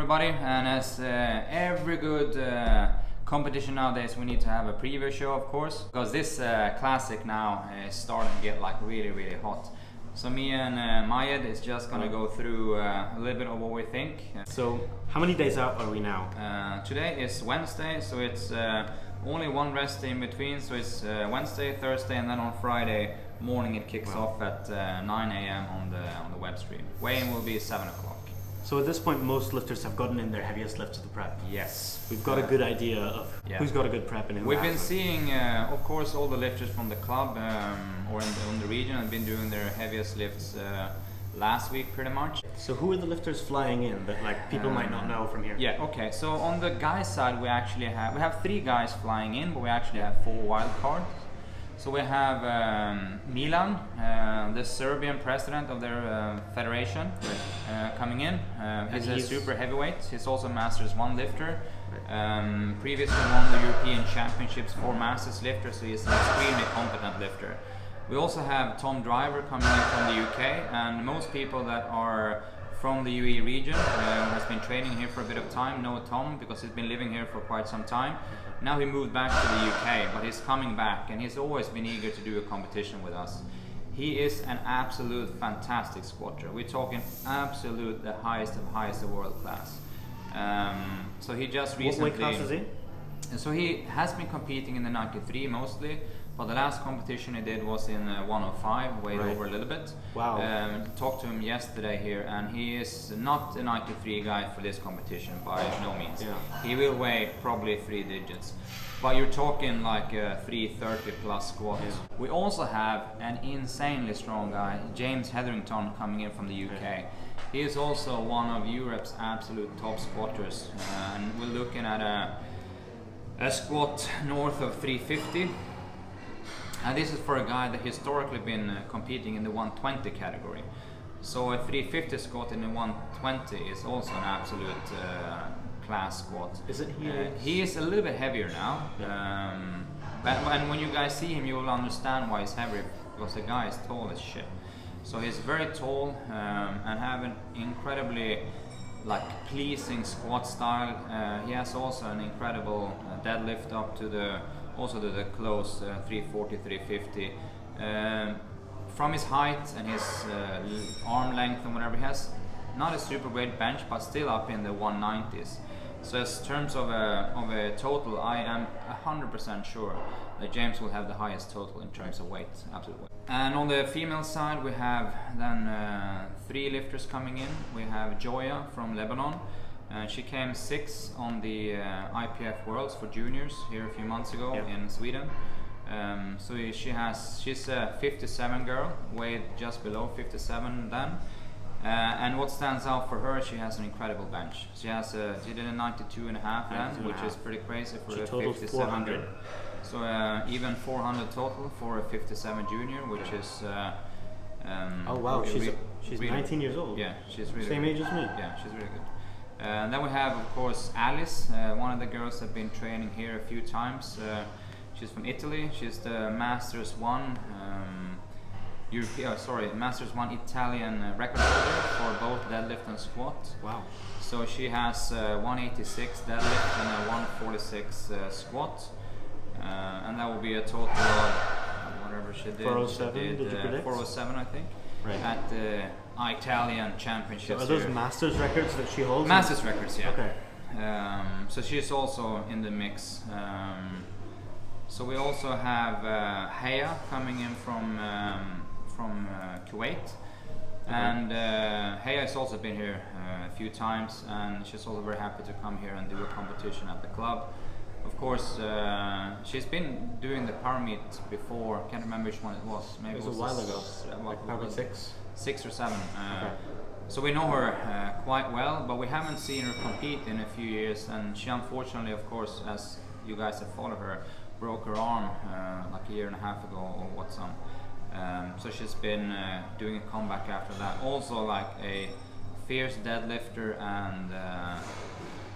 everybody, and as every good competition nowadays, we need to have a preview show, of course, because this classic now is starting to get like really hot. So me and Majed is just gonna go through a little bit of what we think. So how many days out are we now? Today is Wednesday, so it's only one rest day in between, so it's Wednesday, Thursday, and then on Friday morning it kicks off at 9 a.m. on the web stream. Weigh-in will be 7 o'clock. So at this point, most lifters have gotten in their heaviest lifts to the prep. Yes. We've got a good idea of who's got a good prep and who We've been hasn't. seeing, of course, all the lifters from the club or in the region have been doing their heaviest lifts last week, pretty much. So who are the lifters flying in that like people might not know from here? Yeah. Okay. So on the guys' side, we have 3 guys flying in, but we actually have 4 wild cards. So we have Milan, the Serbian president of their federation, coming in. He's a super heavyweight. He's also a Masters 1 lifter. Previously won the European Championships for Masters lifter, so he's an extremely competent lifter. We also have Tom Driver coming in from the UK, and most people that are from the UAE region has been training here for a bit of time know Tom because he's been living here for quite some time. Now he moved back to the UK, but he's coming back, and he's always been eager to do a competition with us. He is an absolute fantastic squatter. We're talking absolute the highest of world class. So he just recently... What weight class is he? So he has been competing in the 93 mostly, but the last competition he did was in 105, weighed over a little bit. Wow. Talked to him yesterday here, and he is not a 93 guy for this competition by no means. Yeah. He will weigh probably 3 digits, but you're talking like a 330 plus squat. Yeah. We also have an insanely strong guy, James Hetherington, coming in from the UK. Yeah. He is also one of Europe's absolute top squatters, and we're looking at a squat north of 350. And this is for a guy that historically been competing in the 120 category. So a 350 squat in the 120 is also an absolute class squat. Is it he? He is a little bit heavier now. And when you guys see him, you will understand why he's heavier, because the guy is tall as shit. So he's very tall and have an incredibly pleasing squat style. He has also an incredible deadlift up to the close 340, 350. From his height and his arm length and whatever, he has not a super great bench, but still up in the 190s. So in terms of a total, I am 100% sure that James will have the highest total in terms of weight, absolute weight. And on the female side, we have then 3 lifters coming in. We have Joya from Lebanon. She came 6th on the IPF Worlds for juniors here a few months ago in Sweden. So she's a 57 girl, weighed just below 57 then. And what stands out for her, she has an incredible bench. She did a 92 and a half then, which is pretty crazy for a 57. 400. So even 400 total for a 57 junior, which is oh wow, she's really 19 years old. Yeah, she's really same age as me. Yeah, she's really good. Then we have, of course, Alice, one of the girls that have been training here a few times. She's from Italy. She's the Masters 1 Masters 1 Italian record holder for both deadlift and squat. Wow. So she has 186 deadlift and a 146 squat. And that will be a total of whatever she did. 407, did you predict? 407, I think. Right. At the Italian Championships. So are those Masters records that she holds? Masters records, yeah. Okay. So she's also in the mix. So we also have Haya coming in from Kuwait. And Haya has also been here a few times, and she's also very happy to come here and do a competition at the club. Of course, she's been doing the power meet before. Can't remember which one it was. Maybe it was a while ago. Probably 6 or 7. Okay. So we know her quite well, but we haven't seen her compete in a few years. And she, unfortunately, of course, as you guys have followed her, broke her arm like a year and a half ago or what's on. So she's been doing a comeback after that. Also, like a fierce deadlifter and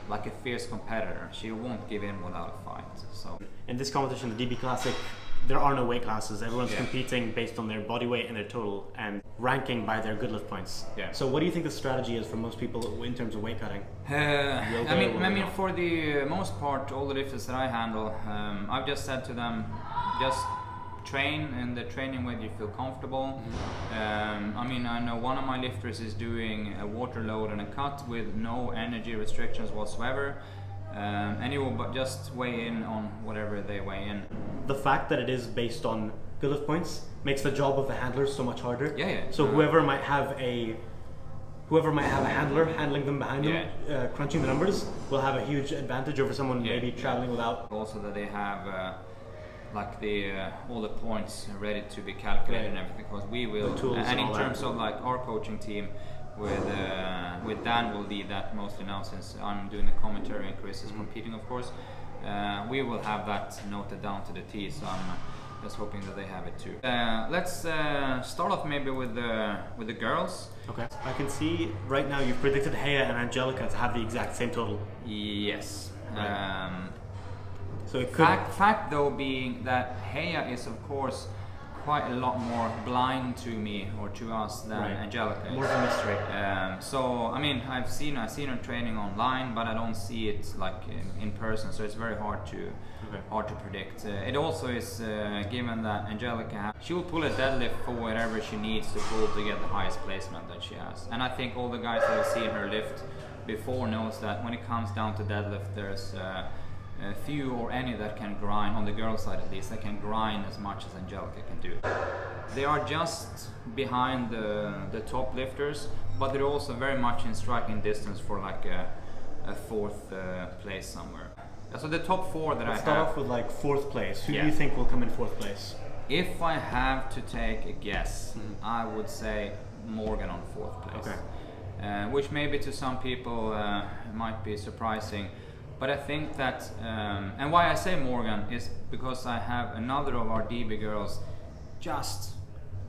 like a fierce competitor. She won't give in without a fight. So in this competition, the DB Classic there are no weight classes. Everyone's Yeah. competing based on their body weight and their total, and ranking by their good lift points. Yeah. So what do you think the strategy is for most people in terms of weight cutting? I mean, for the most part, all the lifters that I handle, I've just said to them, just train in the training way you feel comfortable. I mean, I know one of my lifters is doing a water load and a cut with no energy restrictions whatsoever. And he will just weigh in on whatever they weigh in. The fact that it is based on good lift points makes the job of the handlers so much harder. Yeah. So whoever might have a handler handling them behind them, crunching the numbers, will have a huge advantage over someone maybe traveling without. Also that they have like all the points ready to be calculated and everything, because we will. And in terms of like our coaching team, with Dan will lead that mostly now, since I'm doing the commentary and Chris is competing, of course. We will have that noted down to the T, so I'm just hoping that they have it too. Let's start off maybe with the girls. Okay. I can see right now you've predicted Hedqvist and Angelica to have the exact same total. Yes. Right. So it could. Fact though being that Hedqvist is of course quite a lot more blind to me or to us than Angelica. More of a mystery. So I mean, I've seen her training online, but I don't see it like in person. So it's very hard to predict. It also is given that Angelica she will pull a deadlift for whatever she needs to pull to get the highest placement that she has. And I think all the guys that have seen her lift before knows that when it comes down to deadlift, there's few or any that can grind, on the girl side at least, that can grind as much as Angelica can do. They are just behind the top lifters, but they're also very much in striking distance for like a fourth place somewhere. So the top four that Let's I start have. off with like fourth place. Who do you think will come in fourth place? If I have to take a guess, I would say Morgan on fourth place. Okay. Which maybe to some people might be surprising. But I think that, and why I say Morgan is because I have another of our DB girls just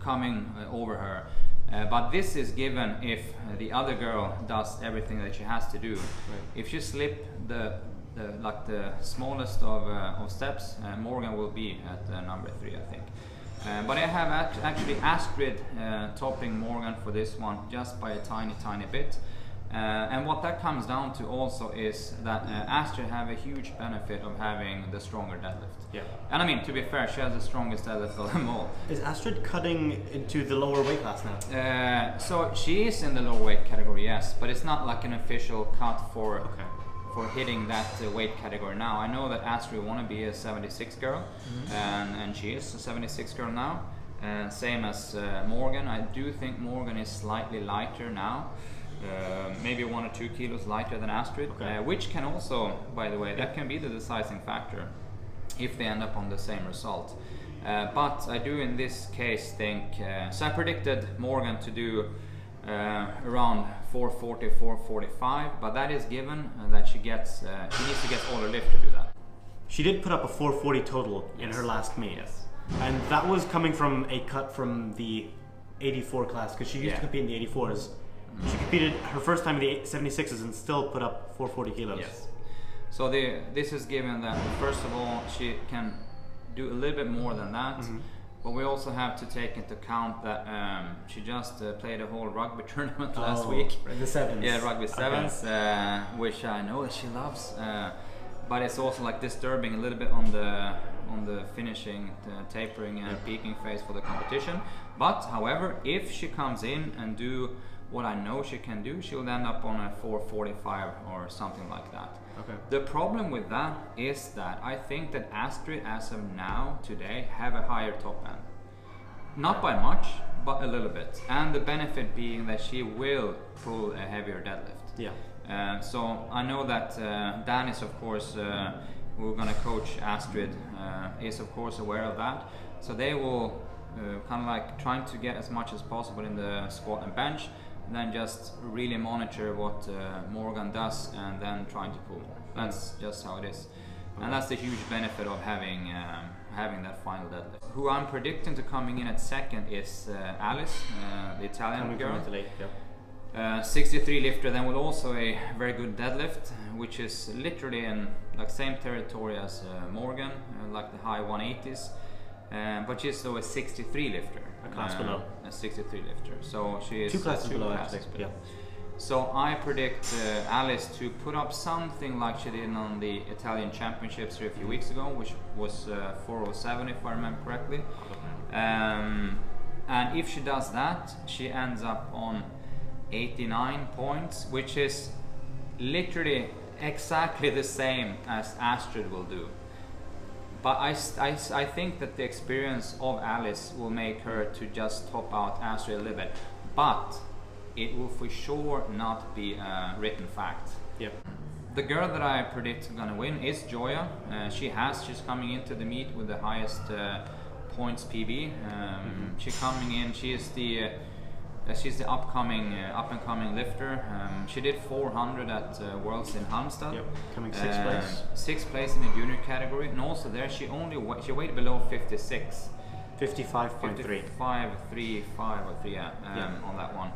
coming over her. But this is given if the other girl does everything that she has to do. Right. If she slip the smallest of steps, Morgan will be at number 3, I think. But I have actually Astrid topping Morgan for this one just by a tiny bit. And what that comes down to also is that Astrid have a huge benefit of having the stronger deadlift. Yeah. And I mean, to be fair, she has the strongest deadlift of them all. Is Astrid cutting into the lower weight class now? So she is in the lower weight category, yes, but it's not like an official cut for hitting that weight category now. I know that Astrid want to be a 76 girl, and she is a 76 girl now. Same as Morgan. I do think Morgan is slightly lighter now. Maybe 1 or 2 kilos lighter than Astrid, which can also, by the way, that can be the deciding factor if they end up on the same result. But I do in this case think, so I predicted Morgan to do around 440, 445, but that is given that she needs to get all her lift to do that. She did put up a 440 total in her last meet. Yes. And that was coming from a cut from the 84 class, because she used to compete in the 84s. She competed her first time in the 76s and still put up 440 kilos. Yes. So this is given that, first of all, she can do a little bit more than that, but we also have to take into account that she just played a whole rugby tournament last week. The sevens. Yeah, rugby sevens, which I know that she loves. But it's also like disturbing a little bit on the finishing, tapering and peaking phase for the competition. But however, if she comes in and do what I know she can do, she'll end up on a 445 or something like that. Okay. The problem with that is that I think that Astrid, as of now, today, have a higher top end. Not by much, but a little bit. And the benefit being that she will pull a heavier deadlift. Yeah. So I know that Dan is, of course, we're going to coach Astrid, is of course aware of that. So they will kind of like trying to get as much as possible in the squat and bench, and then just really monitor what Morgan does and then trying to pull. That's just how it is. And that's the huge benefit of having that final deadlift. Who I'm predicting to coming in at second is Alice, the Italian girl. 63 lifter, then with also a very good deadlift, which is literally in like same territory as Morgan, like the high 180s. but she's still a 63 lifter. A class below. A 63 lifter. So she is 2 classes below, classes actually. below. So I predict Alice to put up something like she did on the Italian Championships a few weeks ago, which was 407 if I remember correctly. And if she does that, she ends up on 89 points, which is literally exactly the same as Astrid will do. But I think that the experience of Alice will make her to just top out Astrid a little bit. But it will for sure not be a written fact. Yep. The girl that I predict is gonna win is Joya. She's coming into the meet with the highest points PB. She's coming in. She's the up and coming lifter. She did 400 at Worlds in Halmstad. Yep. Coming 6th place. 6th place in the junior category, and also there she weighed below 56. 55.3. 55.35 or 3 on that one.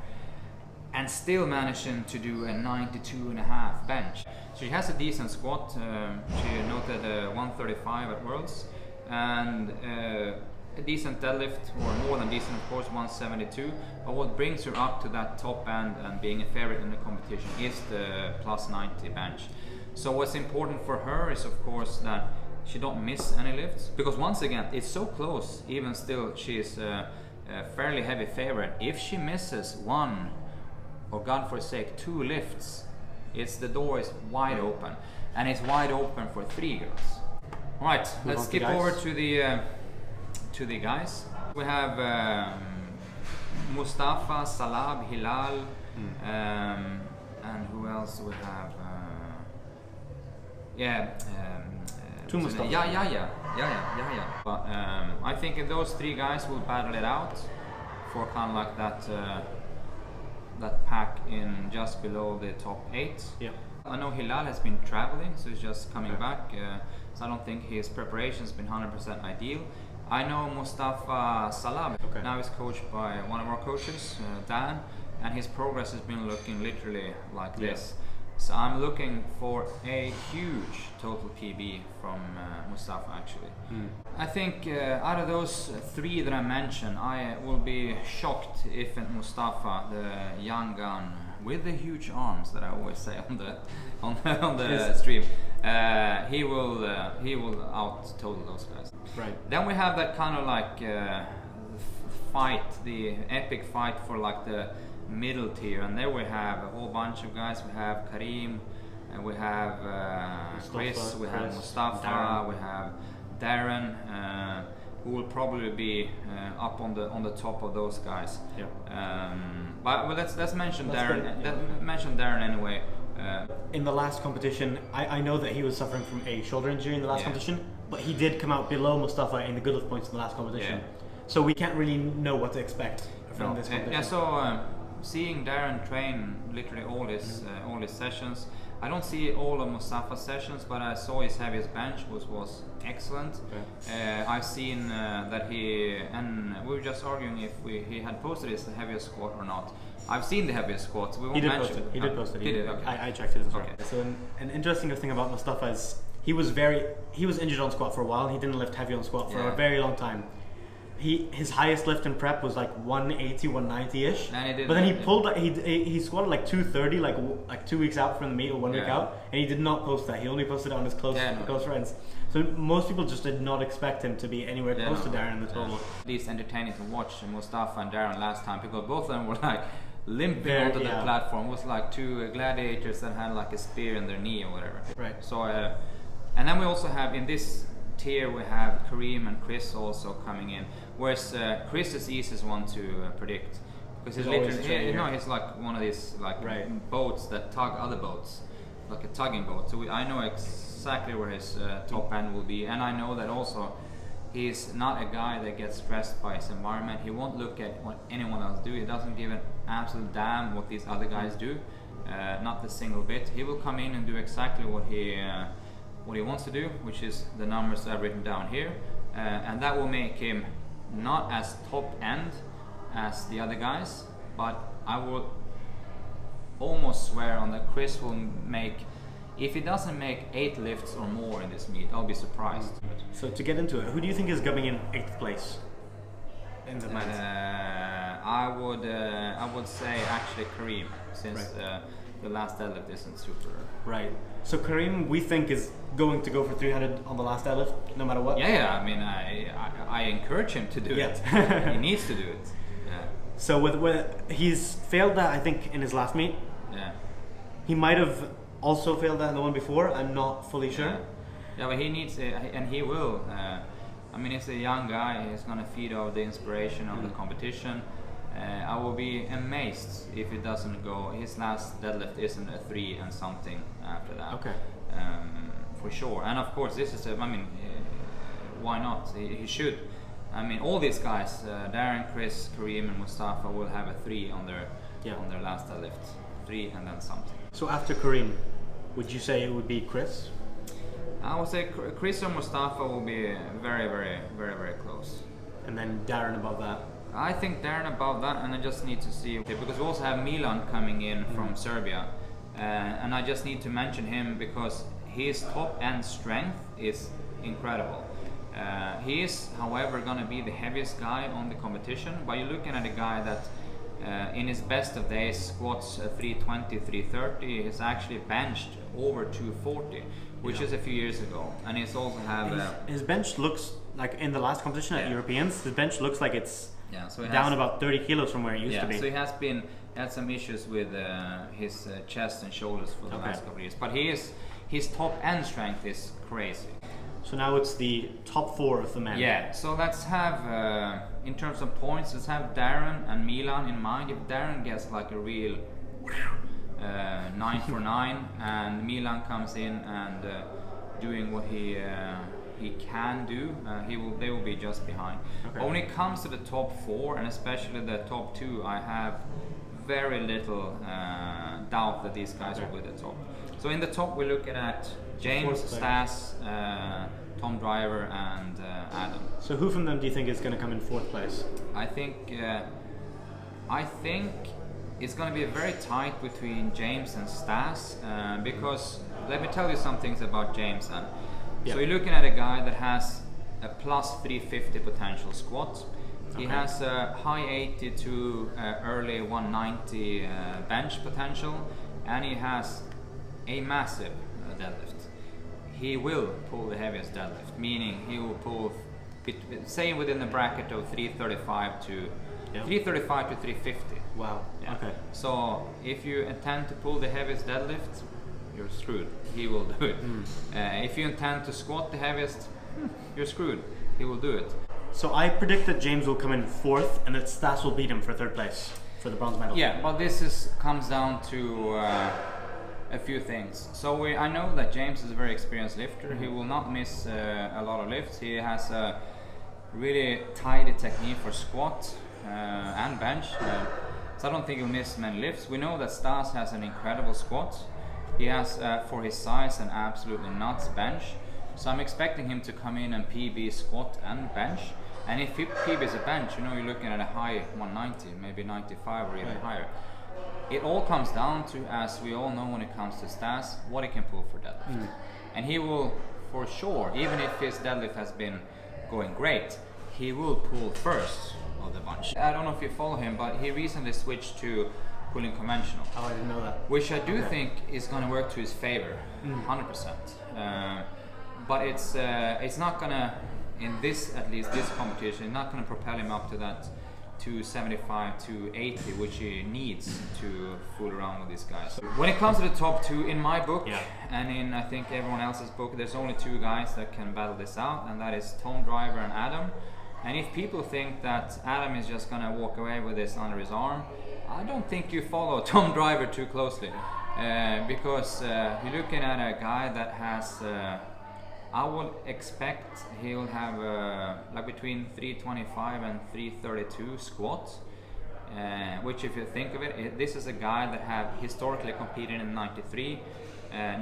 And still managing to do a 92.5 bench. She has a decent squat. She noted 135 at Worlds, and a decent deadlift, or more than decent of course, 172. But what brings her up to that top end and being a favorite in the competition is the plus 90 bench. So what's important for her is of course that she don't miss any lifts, because once again it's so close. Even still, she is a fairly heavy favorite. If she misses one, or God forsake 2 lifts, the door is wide open, and it's wide open for 3 girls. All right, let's skip over to the guys. We have Mustafa, Salab, Hilal, and who else do we have? Two Mustafa. Yeah. But I think those 3 guys will battle it out for kind of like that pack in just below the top 8. Yeah. I know Hilal has been traveling, so he's just coming back. So I don't think his preparation has been 100% ideal. I know Mustafa Salab now is coached by one of our coaches, Dan, and his progress has been looking literally like this. So I'm looking for a huge total PB from Mustafa actually. I think out of those 3 that I mentioned, I will be shocked if Mustafa, the young gun with the huge arms that I always say on the stream, he will out total those guys. Right. Then we have that kind of like fight, the epic fight for like the middle tier, and there we have a whole bunch of guys. We have Karim, and we have Chris, we have Mustafa, Darren. we have Darren, who will probably be up on the top of those guys. Yeah. But well, let's mention Darren. Good. Mention Darren anyway. In the last competition, I know that he was suffering from a shoulder injury in the last competition, but he did come out below Mustafa in the good lift points in the last competition. So we can't really know what to expect from this competition. So seeing Darren train literally all his sessions, I don't see all of Mustafa's sessions, but I saw his heaviest bench was excellent. I've seen that and we were just arguing if he had posted his heaviest squat or not. I've seen the heaviest squats. We won't mention it. He did post it. Okay. I checked it as well. Okay. So an interesting thing about Mustafa is he was injured on squat for a while. He didn't lift heavy on squat for a very long time. His highest lift in prep was like 180, 190-ish. But then he pulled he squatted like 230 like 2 weeks out from the meet or 1 week out, and he did not post that. He only posted it on his close friends. So most people just did not expect him to be anywhere close to Darren in the total. At least entertaining to watch Mustafa and Darren last time, because both of them were like limping onto the platform. It was like 2 gladiators that had like a spear in their knee or whatever. Right. So and then we also have in this tier we have Kareem and Chris also coming in. Whereas Chris is the easiest one to predict, because he's literally he's like one of these like boats that tug other boats, like a tugging boat. So I know exactly where his top end will be, and I know that also he's not a guy that gets stressed by his environment. He won't look at what anyone else do. He doesn't give an absolute damn what these other guys do, not the single bit. He will come in and do exactly what he wants to do, which is the numbers that I've written down here, and that will make him not as top end as the other guys, but I would almost swear on that Chris will make If he doesn't make 8 lifts or more in this meet, I'll be surprised. So to get into it, who do you think is coming in 8th place in the match? I would say actually Kareem, since the last deadlift isn't super. Right. So Kareem, we think, is going to go for 300 on the last deadlift, no matter what. Yeah. I mean, I encourage him to do it. He needs to do it. Yeah. So with he's failed that, I think, in his last meet. Yeah. He might have also failed that in the one before. I'm not fully sure. Yeah, but he needs it, and he will. I mean, he's a young guy. He's gonna feed off the inspiration of the competition. I will be amazed if it doesn't go. His last deadlift isn't a 3 and something after that. Okay. For sure. And of course, this is I mean, why not? He should. I mean, all these guys, Darren, Chris, Kareem, and Mustafa, will have a 3 on their last deadlift. 3 and then something. So after Kareem, would you say it would be Chris? I would say Chris or Mustafa will be very, very, very, very close. And then Darren above that? I think Darren above that, and I just need to see, because we also have Milan coming in from Serbia, and I just need to mention him because his top end strength is incredible. He is, however, going to be the heaviest guy on the competition, but you're looking at a guy that in his best of days squats 320, 330. He's actually benched over 240, which is a few years ago, and he's also have his bench looks like in the last competition at Europeans. His bench looks like it's so down about 30 kilos from where it used to be. So he had some issues with his chest and shoulders for the last couple of years, but his top end strength is crazy. So now it's the top 4 of the men. Yeah, so let's have, in terms of points, let's have Darren and Milan in mind. If Darren gets like a real 9 for 9 and Milan comes in and doing what he can do, they will be just behind. Okay. But when it comes to the top 4 and especially the top 2, I have very little doubt that these guys will be the top. So in the top we're looking at James, Stas, Tom Driver, and Adam. So who from them do you think is going to come in 4th place? I think it's going to be very tight between James and Stas, because let me tell you some things about James. So you're looking at a guy that has a plus 350 potential squat. He has a high 80 to early 190 bench potential, and he has a massive deadlift. He will pull the heaviest deadlift, meaning he will pull, say, within the bracket of 335 to 350. Wow. Yeah. Okay. So if you intend to pull the heaviest deadlift, you're screwed. He will do it. If you intend to squat the heaviest, you're screwed. He will do it. So I predict that James will come in 4th and that Stas will beat him for 3rd place for the bronze medal. Yeah, but this comes down to a few things. So I know that James is a very experienced lifter. He will not miss a lot of lifts. He has a really tidy technique for squat and bench. So I don't think he'll miss many lifts. We know that Stas has an incredible squat. He has, for his size, an absolutely nuts bench. So I'm expecting him to come in and PB squat and bench. And if he PBs a bench, you're looking at a high 190, maybe 95 or even higher. It all comes down to, as we all know when it comes to Stas, what he can pull for deadlift. And he will, for sure, even if his deadlift has been going great, he will pull first of the bunch. I don't know if you follow him, but he recently switched to pulling conventional. Oh, I didn't know that. Which I do think is going to work to his favor, 100%. But it's not going to, in this, at least this competition, not going to propel him up to that 275, 280, which he needs to fool around with these guys. When it comes to the top 2, in my book, and in I think everyone else's book, there's only 2 guys that can battle this out, and that is Tom Driver and Adam. And if people think that Adam is just going to walk away with this under his arm, I don't think you follow Tom Driver too closely, because you're looking at a guy that has, I would expect he'll have like between 325 and 332 squats, which if you think of it, this is a guy that have historically competed in 93,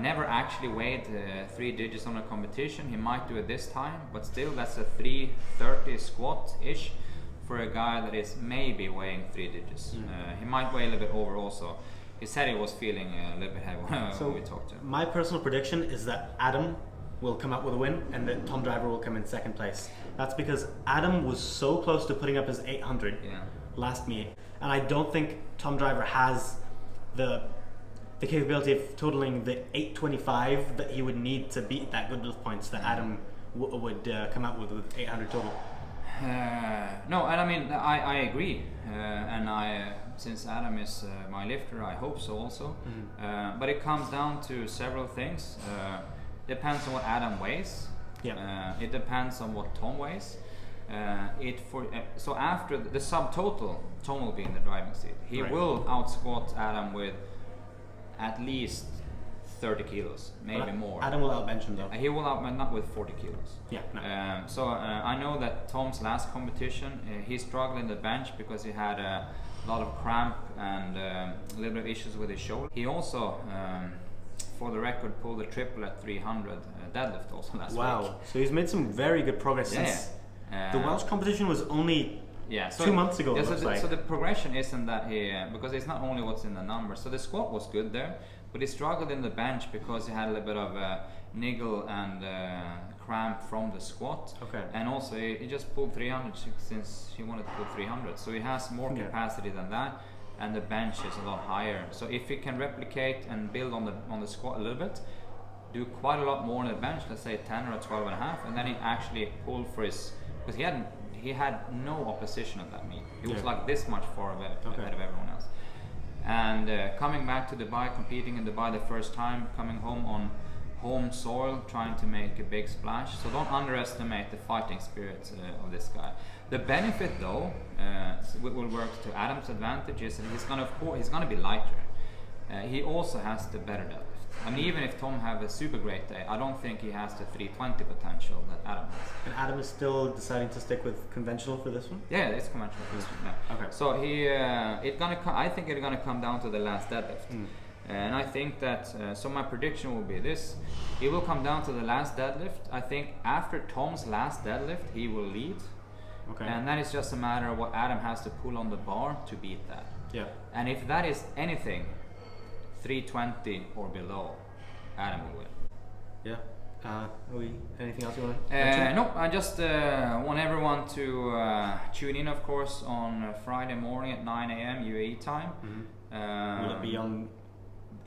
never actually weighed 3 digits on a competition. He might do it this time, but still that's a 330 squat-ish for a guy that is maybe weighing 3 digits. He might weigh a little bit over also. he said he was feeling a little bit heavy when we talked to him. My personal prediction is that Adam will come out with a win and that Tom Driver will come in second place. That's because Adam was so close to putting up his 800 last meet, and I don't think Tom Driver has the capability of totaling the 825 that he would need to beat that good enough points that Adam would come out with 800 total. No, and I mean I agree, and since Adam is my lifter, I hope so also. But it comes down to several things. Depends on what Adam weighs. It depends on what Tom weighs. So after the subtotal, Tom will be in the driving seat. He will out squat Adam with at least 30 kilos, maybe more. Adam will outbench him though. He will outbench not with 40 kilos. No. I know that Tom's last competition, he struggled in the bench because he had a lot of cramp and a little bit of issues with his shoulder. He also, for the record, pulled a triple at 300 deadlift also last week. Wow, so he's made some very good progress since the Welsh competition was only 2 months ago. So the progression isn't that because it's not only what's in the numbers. So the squat was good there, but he struggled in the bench because he had a little bit of niggle and cramp from the squat. And also he just pulled 300 since he wanted to pull 300. So he has more capacity than that, and the bench is a lot higher. So if he can replicate and build on the squat a little bit, do quite a lot more on the bench, let's say 10 or 12 and a half, and then he actually pulled for his, because he had no opposition at that meet. He was like this much far ahead of everyone else. And coming back to Dubai, competing in Dubai the first time, coming home on home soil, trying to make a big splash. So don't underestimate the fighting spirit of this guy. The benefit though, will work to Adam's advantage, is that he's gonna be lighter. He also has the better deadlift. I mean, even if Tom have a super great day, I don't think he has the 320 potential that Adam has. And Adam is still deciding to stick with conventional for this one? Yeah, it's conventional for this one. Okay. So I think it's gonna come down to the last deadlift. And I think that, so my prediction will be this. It will come down to the last deadlift. I think after Tom's last deadlift, he will lead. And then it's just a matter of what Adam has to pull on the bar to beat that. And if that is anything 320 or below, Adam will win. Anything else you want to mention? No, I just want everyone to tune in, of course, on Friday morning at 9 a.m. UAE time. Will it be on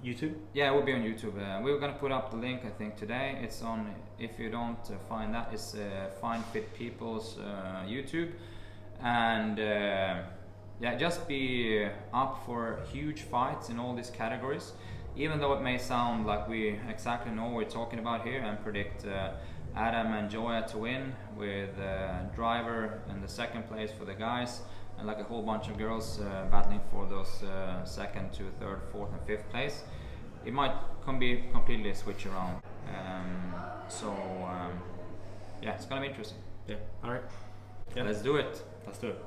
YouTube? Yeah, it will be on YouTube. We're going to put up the link, I think, today. It's on, if you don't find that, it's Find Fit People's YouTube. And just be up for huge fights in all these categories. Even though it may sound like we exactly know what we're talking about here, and predict Adam and Joya to win, with Driver in the second place for the guys, and like a whole bunch of girls battling for those second to third, fourth and fifth place. It might be completely a switch around. It's gonna be interesting. Alright. Let's do it. Let's do it.